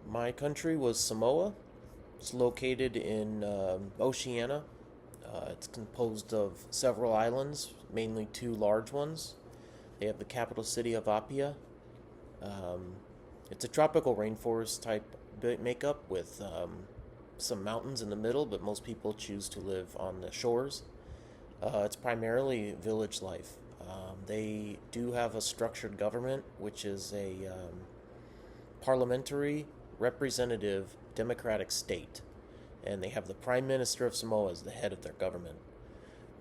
My country was Samoa. It's located in Oceania. It's composed of several islands, mainly two large ones. They have the capital city of Apia. Um, it's a tropical rainforest type makeup with some mountains in the middle, but most people choose to live on the shores. It's primarily village life. They do have a structured government, which is a parliamentary, representative, democratic state. And they have the Prime Minister of Samoa as the head of their government.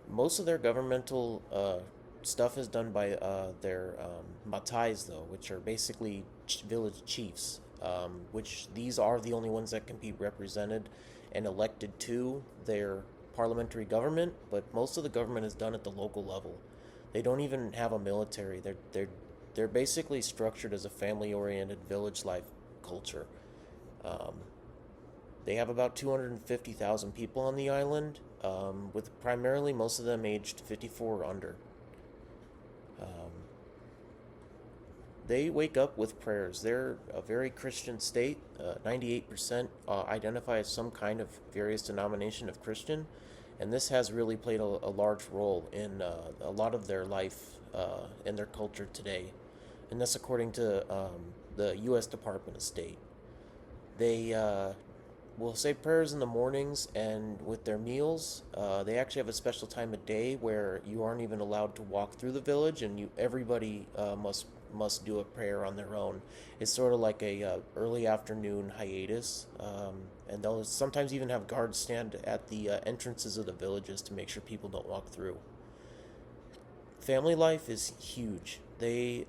Most of their governmental stuff is done by their matais, though, which are basically village chiefs, which these are the only ones that can be represented and elected to their parliamentary government, but most of the government is done at the local level. They don't even have a military. They're basically structured as a family-oriented village life culture. Um, they have about 250,000 people on the island, with primarily most of them aged 54 or under. Um, they wake up with prayers. They're a very Christian state. 98% identify as some kind of various denomination of Christian, and this has really played a large role in a lot of their life and their culture today. And that's according to the U.S. Department of State. They will say prayers in the mornings, and with their meals, they actually have a special time of day where you aren't even allowed to walk through the village, and everybody must do a prayer on their own. It's sort of like a early afternoon hiatus, and they'll sometimes even have guards stand at the entrances of the villages to make sure people don't walk through. Family life is huge. They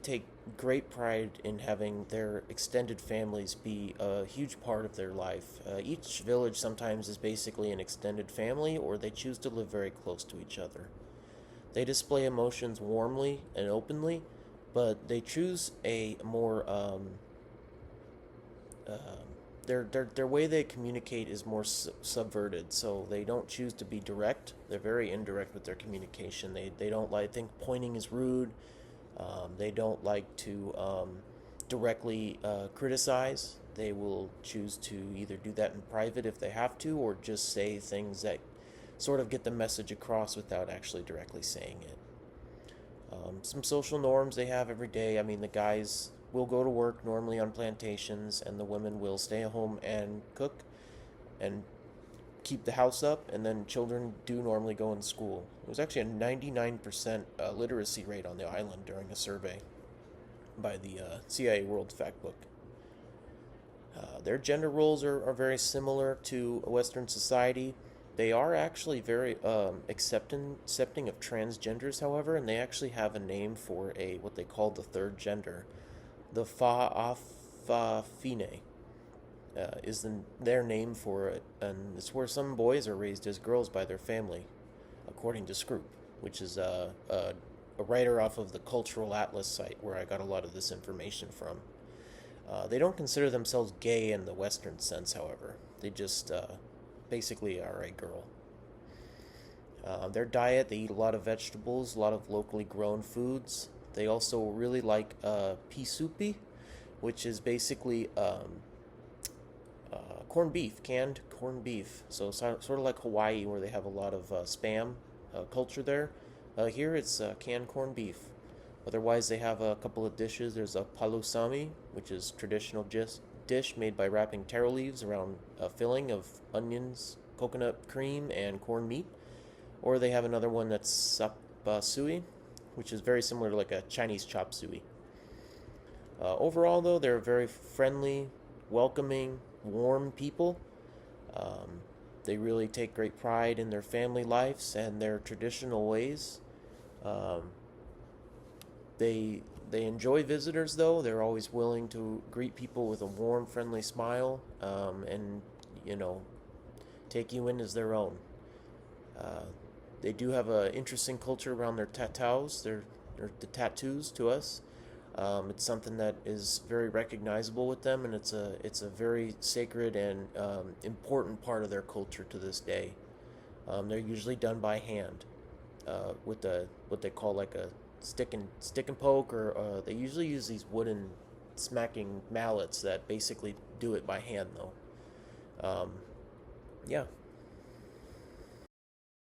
take great pride in having their extended families be a huge part of their life. Each village sometimes is basically an extended family, or they choose to live very close to each other. They display emotions warmly and openly, but they choose a more their way they communicate is more subverted. So they don't choose to be direct. They're very indirect with their communication. They don't like think pointing is rude. They don't like to directly criticize. They will choose to either do that in private if they have to, or just say things that sort of get the message across without actually directly saying it. Some social norms they have every day. I mean, the guys will go to work normally on plantations, and the women will stay at home and cook and keep the house up, and then children do normally go in school. It was actually a 99% literacy rate on the island during a survey by the CIA World Factbook. Their gender roles are very similar to Western society. They are actually very accepting of transgenders, however, and they actually have a name for a what they call the third gender, the fa'afafine is their name for it, and it's where some boys are raised as girls by their family, according to Scroop, which is a writer off of the Cultural Atlas site where I got a lot of this information from. They don't consider themselves gay in the Western sense, however. They just basically are a girl. Their diet, they eat a lot of vegetables, a lot of locally grown foods. They also really like pisupi, which is basically corned beef, canned corned beef. So sort of like Hawaii, where they have a lot of spam culture there. Here it's canned corned beef. Otherwise, they have a couple of dishes. There's a palusami, which is traditional dish made by wrapping taro leaves around a filling of onions, coconut cream, and corned meat. Or they have another one that's sapasui, which is very similar to like a Chinese chop suey. Overall, though, they're very friendly, welcoming, warm people. Um, they really take great pride in their family lives and their traditional ways. Um, they enjoy visitors, though. They're always willing to greet people with a warm, friendly smile, and you know, take you in as their own. Uh, they do have an interesting culture around their tattoos. They're the tattoos to us. It's something that is very recognizable with them, and it's a very sacred and important part of their culture to this day. They're usually done by hand, with what they call like a stick and poke, or they usually use these wooden smacking mallets that basically do it by hand, though. Yeah.